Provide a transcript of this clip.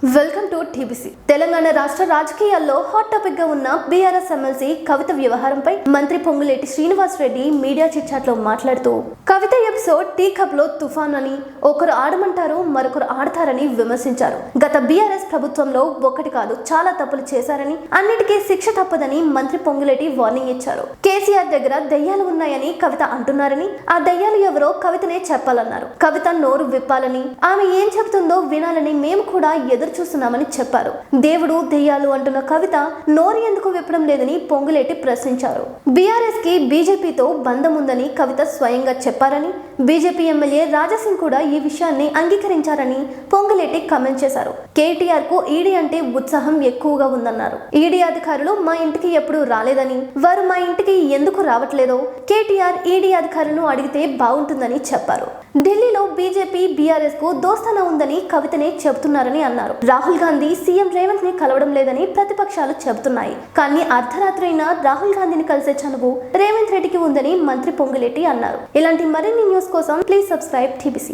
Welcome to TBC. Telangana రాష్ట్ర రాజకీయాల్లో hot topic గా ఉన్న బీఆర్ఎస్ ఎమ్మెల్సీ కవిత వ్యవహారంపై మంత్రి పొంగులేటి శ్రీనివాస్ రెడ్డి మీడియా చిట్చాట్ లో మాట్లాడుతూ, కవిత ఎపిసోడ్ టీ కప్ లో తుఫాన్ అని, ఒకరు ఆడమంటారు మరొకరు ఆడతారని విమర్శించారు. గత బీఆర్ఎస్ ప్రభుత్వంలో ఒకటి కాదు చాలా తప్పులు చేశారని, అన్నిటికీ శిక్ష తప్పదని మంత్రి పొంగులేటి వార్నింగ్ ఇచ్చారు. కేసీఆర్ దగ్గర దయ్యాలు ఉన్నాయని కవిత అంటున్నారని, ఆ దయ్యాలు ఎవరో కవితనే చెప్పాలన్నారు. కవిత నోరు విప్పాలని, ఆమె ఏం చెబుతుందో వినాలని మేము కూడా ఎదురు చూస్తున్నామని చెప్పారు. దేవుడు దెయ్యాలు అంటున్న కవిత నోరు ఎందుకు విప్పడం లేదని పొంగులేటి ప్రశ్నించారు. బీఆర్ఎస్ కి బీజేపీతో బంధం ఉందని కవిత స్వయంగా చెప్పారని, బీజేపీ ఎమ్మెల్యే రాజాసింగ్ కూడా ఈ విషయాన్ని అంగీకరించారని పొంగులేటి కామెంట్ చేశారు. కేటీఆర్ కు ఈడీ అంటే ఉత్సాహం ఎక్కువగా ఉందన్నారు. ఈడీ అధికారులు మా ఇంటికి ఎప్పుడు రాలేదని, వారు మా ఇంటికి ఎందుకు రావట్లేదో కేటీఆర్ ఈడీ అధికారులను అడిగితే బాగుంటుందని చెప్పారు. ఢిల్లీలో బీజేపీ బీఆర్ఎస్ కు దోస్తానా ఉందని కవితనే చెబుతున్నారని అన్నారు. రాహుల్ గాంధీ సీఎం రేవంత్ ని కలవడం లేదని ప్రతిపక్షాలు చెబుతున్నాయి. కానీ అర్ధరాత్రి అయినా రాహుల్ గాంధీని కలిసే చనువు రేవంత్ రెడ్డికి ఉందని మంత్రి పొంగులేటి అన్నారు. ఇలాంటి మరిన్ని న్యూస్ కోసం ప్లీజ్ సబ్స్క్రైబ్ టీబీసీ.